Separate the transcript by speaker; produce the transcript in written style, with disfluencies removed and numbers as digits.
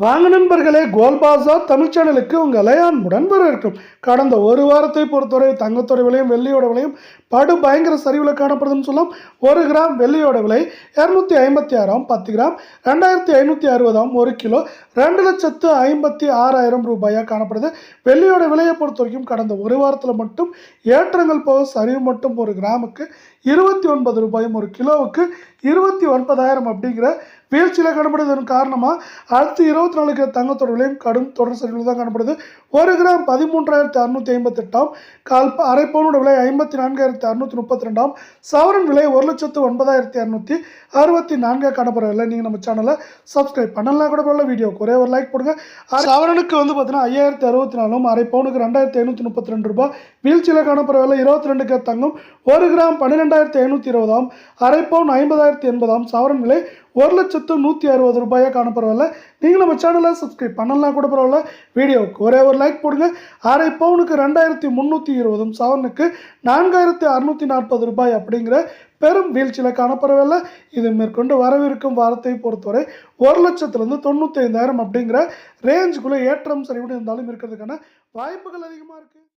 Speaker 1: வாங்க நண்பர்களே, கோல் பாஸார் தமிழ் சேனலுக்கு உங்களை அன்புடன் வரவேற்கும். கடந்த ஒரு வாரத்தை பொறுத்தவரை தங்கத்தோட விலையும் வெள்ளியோட விலையும் படு பயங்கர சரிவில் காணப்படுதுன்னு சொல்லலாம். 1 கிராம் வெள்ளியோட விலை 256, 10 கிராம் 2560, 1 கிலோ 2,56,000 ரூபாயாக காணப்படுது. வெள்ளியோட விலையை பொறுத்த வரைக்கும் கடந்த ஒரு வாரத்தில் மட்டும் ஏற்றங்கள் போக சரிவு மட்டும் 1 கிராமுக்கு 29 ரூபாயும், 1 கிலோவுக்கு 29,000 அப்படிங்கிற வீழ்ச்சியில் காணப்படுது. இதன் காரணமாக அடுத்து 24 தங்கத்தோட விலையும் கடும் தொடர் சரிவில் தான் காணப்படுது. 1 கிராம் 13,658, அரை பவுனோட விலை 54,632, சவரன் விலை 1,09,264 காணப்படுறதில்லை. நீங்கள் நம்ம சேனலை சப்ஸ்கிரைப் பண்ணலாம் கூட போல, வீடியோக்கு ஒரே ஒரு லைக் போடுங்க. சவரனுக்கு வந்து பார்த்தீங்கன்னா 5,064, அரை பவுனுக்கு 2,532 ரூபாய் வீழ்ச்சியில் காணப்படுறதில்லை. 22 தங்கம் 1 கிராம் 12,520, அரை பவுன் 50,080, சவரன் விலை 1,160 ரூபாயாக காணப்படுறதில்லை. நீங்கள் நம்ம சேனலை சப்ஸ்கிரைப் பண்ணலாம் கூட பரவாயில்ல, வீடியோவுக்கு ஒரே ஒரு லைக் போடுங்க. அரை பவுனுக்கு 2,320, சவரனுக்கு 4,640 ரூபாய் அப்படிங்கிற பெரும் வீழ்ச்சியில் காணப்படவில்லை. இது மேற்கொண்டு வரவிருக்கும் வாரத்தை பொறுத்தவரை 1,00,000 to 95,000 அப்படிங்கிற ரேஞ்சுக்குள்ளே ஏற்றம் சரிவுடன் இருந்தாலும் இருக்கிறதுக்கான வாய்ப்புகள் அதிகமாக இருக்குது.